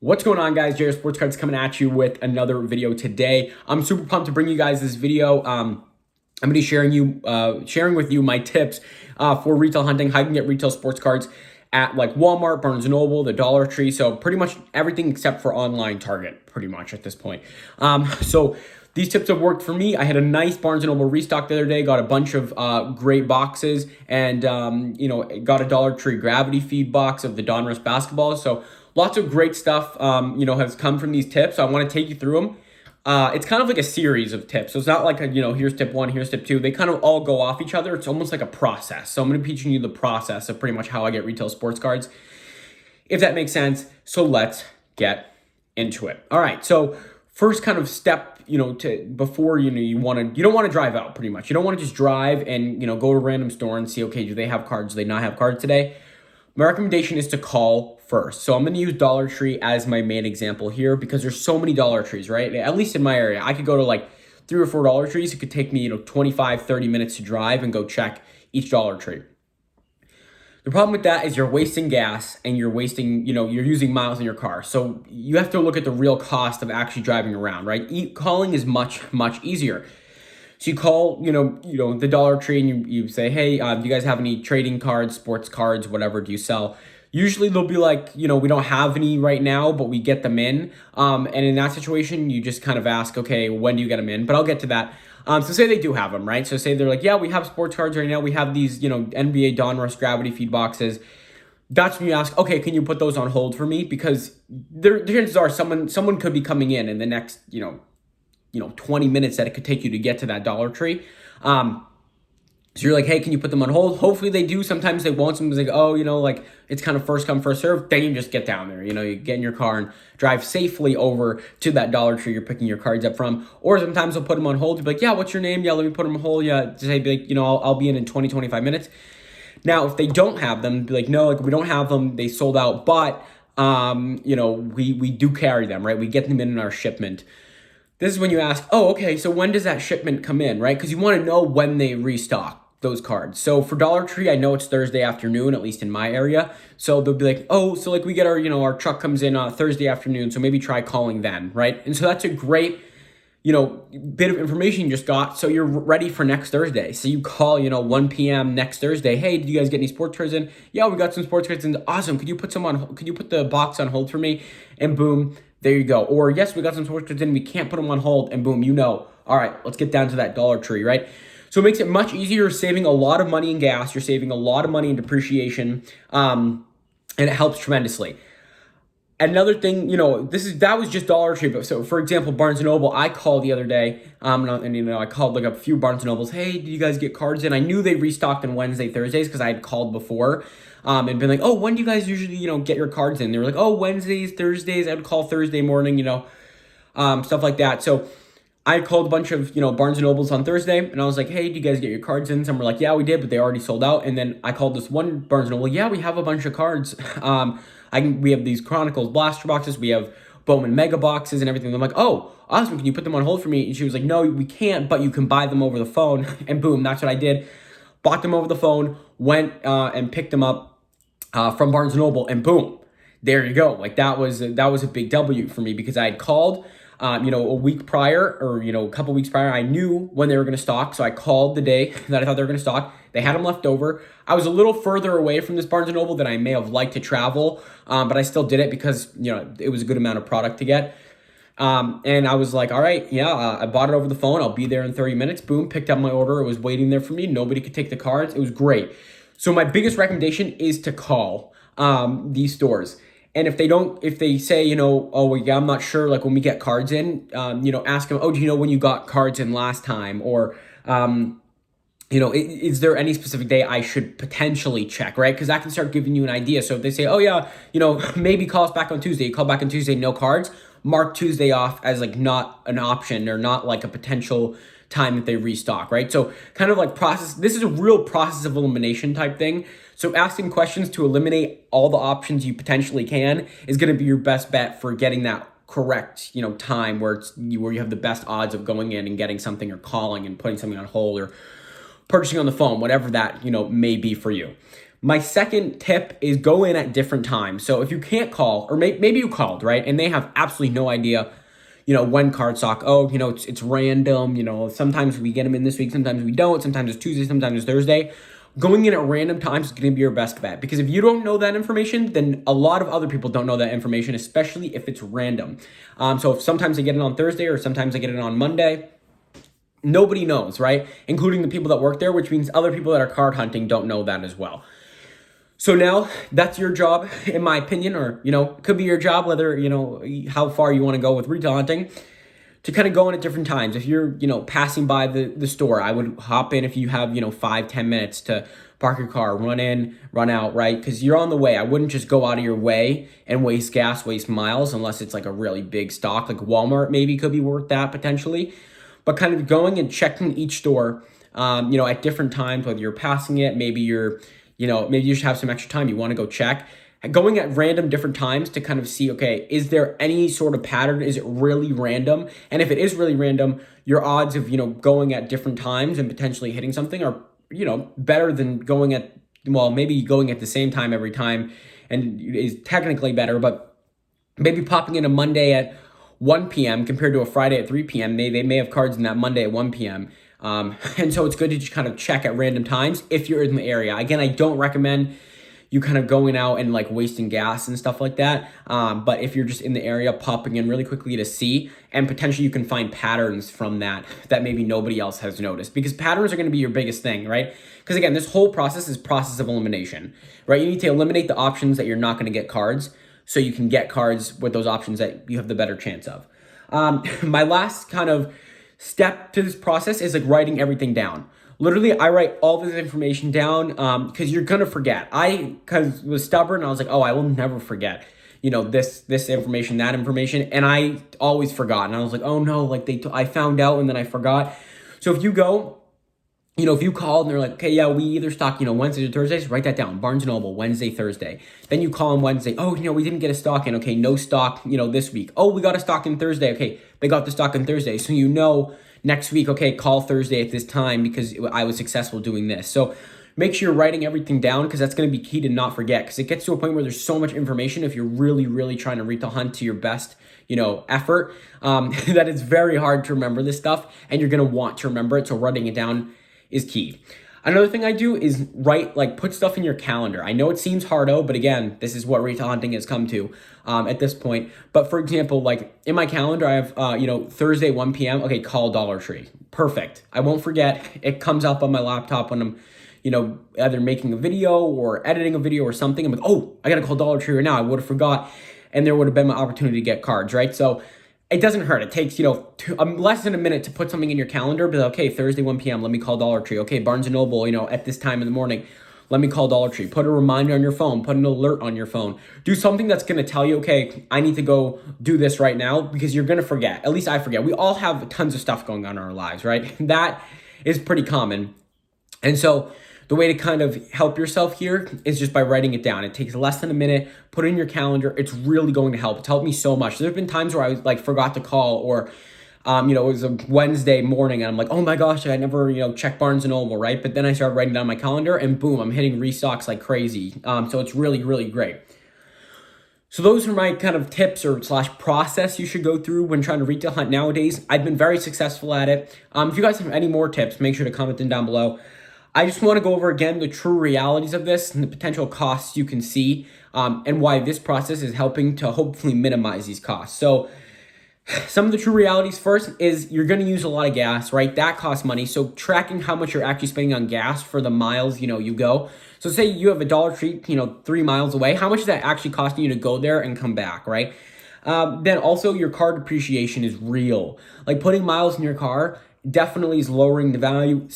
What's going on, guys? JR Sports Cards coming at you with another video today. I'm super pumped to bring you guys this video. I'm going to be sharing with you my tips for retail hunting, how you can get retail sports cards at like Walmart, Barnes & Noble, the Dollar Tree. So pretty much everything except for online Target, pretty much at this point. So these tips have worked for me. I had a nice Barnes & Noble restock the other day, got a bunch of great boxes, and got a Dollar Tree gravity feed box of the Donruss basketball. So lots of great stuff, has come from these tips. So I want to take you through them. It's kind of like a series of tips. So it's not like here's tip one, here's tip two. They kind of all go off each other. It's almost like a process. So I'm going to be teaching you the process of pretty much how I get retail sports cards, if that makes sense. So let's get into it. All right. So first kind of step, before you don't want to drive out pretty much. You don't want to just drive and go to a random store and see, okay, do they have cards? Do they not have cards today? My recommendation is to call first. So I'm going to use Dollar Tree as my main example here because there's so many Dollar Trees, right? At least in my area, I could go to like 3 or 4 Dollar Trees. It could take me, 25, 30 minutes to drive and go check each Dollar Tree. The problem with that is you're wasting gas and you're wasting, you're using miles in your car. So you have to look at the real cost of actually driving around, right? Calling is much, much easier. So you call, the Dollar Tree and you say, hey, do you guys have any trading cards, sports cards, whatever do you sell? Usually they'll be like, we don't have any right now, but we get them in. And in that situation, you just kind of ask, okay, when do you get them in? But I'll get to that. So say they do have them, right? So say they're like, yeah, we have sports cards right now. We have these, NBA Donruss gravity feed boxes. That's when you ask, okay, can you put those on hold for me? Because the chances are someone could be coming in the next, 20 minutes that it could take you to get to that Dollar Tree. So you're like, hey, can you put them on hold? Hopefully they do. Sometimes they won't. Sometimes they go, it's kind of first come, first serve. Then you just get down there. You get in your car and drive safely over to that Dollar Tree you're picking your cards up from. Or sometimes they'll put them on hold. You'll be like, yeah, what's your name? Yeah, let me put them on hold. Yeah, just say, I'll be in 20, 25 minutes. Now, if they don't have them, be like, no, we don't have them. They sold out. But, we do carry them, right? We get them in our shipment. This is when you ask, oh, okay, so when does that shipment come in, right? Because you want to know when they restock those cards. So for Dollar Tree, I know it's Thursday afternoon, at least in my area. So they'll be like, oh, so we get our, our truck comes in Thursday afternoon. So maybe try calling then, right? And so that's a great, bit of information you just got. So you're ready for next Thursday. So you call, 1 p.m. next Thursday. Hey, did you guys get any sports cards in? Yeah, we got some sports cards in. Awesome. Could you put the box on hold for me? And boom, there you go. Or yes, we got some sports cards in. We can't put them on hold. And boom, all right, let's get down to that Dollar Tree, right? So it makes it much easier. You're saving a lot of money in gas. You're saving a lot of money in depreciation, and it helps tremendously. Another thing, that was just Dollar Tree. But so, for example, Barnes & Noble, I called the other day, I called like a few Barnes & Nobles. Hey, did you guys get cards in? I knew they restocked on Wednesday, Thursdays because I had called before, and been like, oh, when do you guys usually, get your cards in? They were like, oh, Wednesdays, Thursdays. I'd call Thursday morning, stuff like that. So I called a bunch of, Barnes & Nobles on Thursday, and I was like, hey, do you guys get your cards in? Some were like, yeah, we did, but they already sold out. And then I called this one Barnes & Noble, yeah, we have a bunch of cards. We have these Chronicles blaster boxes, we have Bowman mega boxes and everything. I'm like, oh, awesome, can you put them on hold for me? And she was like, no, we can't, but you can buy them over the phone. And boom, that's what I did. Bought them over the phone, went and picked them up from Barnes & Noble, and boom, there you go. That was a big W for me because I had called, a week prior or, a couple weeks prior. I knew when they were going to stock. So I called the day that I thought they were going to stock. They had them left over. I was a little further away from this Barnes & Noble than I may have liked to travel. But I still did it because, it was a good amount of product to get. And I was like, all right, I bought it over the phone. I'll be there in 30 minutes. Boom, picked up my order. It was waiting there for me. Nobody could take the cards. It was great. So my biggest recommendation is to call these stores. And if they say, oh, yeah, I'm not sure, when we get cards in, ask them, oh, do you know when you got cards in last time? Or, is there any specific day I should potentially check, right? Because that can start giving you an idea. So if they say, oh, yeah, maybe call us back on Tuesday. You call back on Tuesday, no cards. Mark Tuesday off as not an option or not a potential time that they restock, right? So kind of process, this is a real process of elimination type thing. So asking questions to eliminate all the options you potentially can is going to be your best bet for getting that correct, time where you have the best odds of going in and getting something or calling and putting something on hold or purchasing on the phone, whatever that, may be for you. My second tip is go in at different times. So if you can't call, or maybe you called, right, and they have absolutely no idea, when card stock, it's random, sometimes we get them in this week, sometimes we don't, sometimes it's Tuesday, sometimes it's Thursday. Going in at random times is going to be your best bet, because if you don't know that information, then a lot of other people don't know that information, especially if it's random. So if sometimes I get it on Thursday or sometimes I get it on Monday, nobody knows, right? Including the people that work there, which means other people that are card hunting don't know that as well. So now that's your job, in my opinion, or, could be your job, whether, how far you want to go with retail hunting, to kind of go in at different times. If you're, passing by the store, I would hop in if you have, 5-10 minutes to park your car, run in, run out, right? Because you're on the way. I wouldn't just go out of your way and waste gas, waste miles, unless it's like a really big stock, like Walmart maybe could be worth that potentially. But kind of going and checking each store, at different times, whether you're passing it, maybe maybe you should have some extra time, you want to go check. Going at random different times to kind of see, okay, is there any sort of pattern? Is it really random? And if it is really random, your odds of, going at different times and potentially hitting something are, better than maybe going at the same time every time, and is technically better, but maybe popping in a Monday at 1 p.m. compared to a Friday at 3 p.m. They may have cards in that Monday at 1 p.m. And so it's good to just kind of check at random times if you're in the area. Again, I don't recommend you kind of going out and like wasting gas and stuff like that. But if you're just in the area, popping in really quickly to see, and potentially you can find patterns from that maybe nobody else has noticed, because patterns are going to be your biggest thing, right? Because again, this whole process is process of elimination, right? You need to eliminate the options that you're not going to get cards, so you can get cards with those options that you have the better chance of. My last kind of step to this process is like writing everything down. Literally, I write all this information down because you're gonna forget. I was stubborn. I was like, oh, I will never forget, this information, that information, and I always forgot. And I was like, oh no, like I found out and then I forgot. So if you go, if you call and they're like, okay, yeah, we either stock, Wednesdays or Thursdays, write that down. Barnes & Noble, Wednesday, Thursday. Then you call on Wednesday. Oh, we didn't get a stock in. Okay, no stock, this week. Oh, we got a stock in Thursday. Okay, they got the stock on Thursday. So next week, okay, call Thursday at this time because I was successful doing this. So make sure you're writing everything down, because that's going to be key to not forget, because it gets to a point where there's so much information if you're really, really trying to retail hunt to your best, effort, that it's very hard to remember this stuff, and you're going to want to remember it. So writing it down is key. Another thing I do is put stuff in your calendar. I know it seems hardo, but again, this is what retail hunting has come to at this point. But for example, in my calendar, I have, Thursday, 1 p.m. Okay, call Dollar Tree. Perfect. I won't forget. It comes up on my laptop when I'm, either making a video or editing a video or something. I'm like, oh, I got to call Dollar Tree right now. I would have forgot. And there would have been my opportunity to get cards, right? So it doesn't hurt. It takes, less than a minute to put something in your calendar. But okay, Thursday, 1 p.m., let me call Dollar Tree. Okay, Barnes & Noble, at this time in the morning, let me call Dollar Tree. Put a reminder on your phone. Put an alert on your phone. Do something that's going to tell you, okay, I need to go do this right now, because you're going to forget. At least I forget. We all have tons of stuff going on in our lives, right? That is pretty common. And so the way to kind of help yourself here is just by writing it down. It takes less than a minute. Put it in your calendar. It's really going to help. It's helped me so much. There have been times where I forgot to call, or it was a Wednesday morning and I'm like, oh my gosh, I never, checked Barnes & Noble, right? But then I started writing down my calendar and boom, I'm hitting restocks like crazy. So it's really, really great. So those are my kind of tips or / process you should go through when trying to retail hunt nowadays. I've been very successful at it. If you guys have any more tips, make sure to comment them down below. I just want to go over again the true realities of this and the potential costs you can see, and why this process is helping to hopefully minimize these costs. So some of the true realities first is you're going to use a lot of gas, right? That costs money. So tracking how much you're actually spending on gas for the miles, you go. So say you have a Dollar Tree, 3 miles away. How much is that actually costing you to go there and come back, right? Then also your car depreciation is real. Like putting miles in your car definitely is lowering the value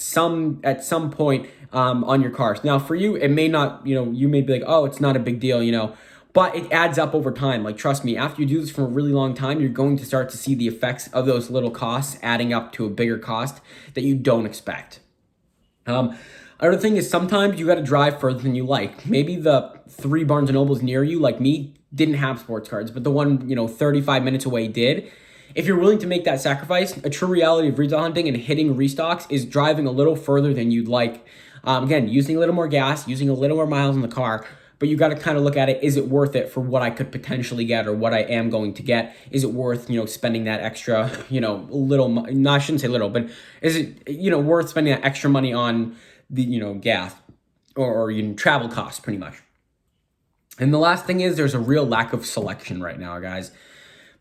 at some point on your cars. Now for you, it may not, you may be like, oh, it's not a big deal, but it adds up over time. Like, trust me, after you do this for a really long time, you're going to start to see the effects of those little costs adding up to a bigger cost that you don't expect. Another thing is sometimes you got to drive further than you like. Maybe the 3 Barnes & Nobles near you, like me, didn't have sports cards, but the one, 35 minutes away did. If you're willing to make that sacrifice, a true reality of retail hunting and hitting restocks is driving a little further than you'd like. Again, using a little more gas, using a little more miles in the car, but you got to kind of look at it. Is it worth it for what I could potentially get or what I am going to get? Is it worth, spending that extra, little, no, I shouldn't say little, but is it, worth spending that extra money on the, gas or travel costs pretty much? And the last thing is there's a real lack of selection right now, guys.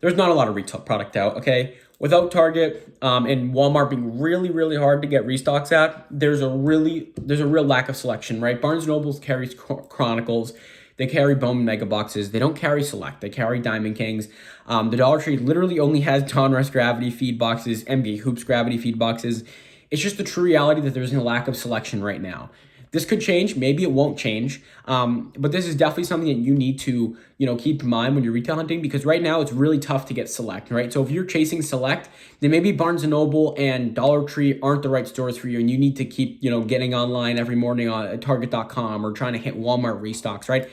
There's not a lot of retail product out, okay? Without Target and Walmart being really, really hard to get restocks at, there's a real lack of selection, right? Barnes & Noble carries Chronicles. They carry Bowman Mega Boxes. They don't carry Select. They carry Diamond Kings. The Dollar Tree literally only has Donruss Gravity feed boxes, NBA Hoops Gravity feed boxes. It's just the true reality that there's a lack of selection right now. This could change. Maybe it won't change. But this is definitely something that you need to, keep in mind when you're retail hunting, because right now it's really tough to get Select, right? So if you're chasing Select, then maybe Barnes & Noble and Dollar Tree aren't the right stores for you, and you need to keep, getting online every morning on Target.com or trying to hit Walmart restocks, right?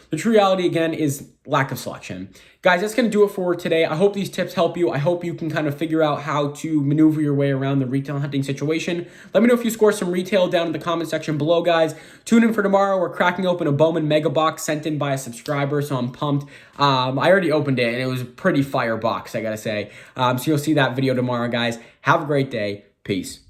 The true reality, again, is lack of selection. Guys, that's going to do it for today. I hope these tips help you. I hope you can kind of figure out how to maneuver your way around the retail hunting situation. Let me know if you score some retail down in the comment section below, guys. Tune in for tomorrow. We're cracking open a Bowman Mega Box sent in by a subscriber, so I'm pumped. I already opened it, and it was a pretty fire box, I got to say. So you'll see that video tomorrow, guys. Have a great day. Peace.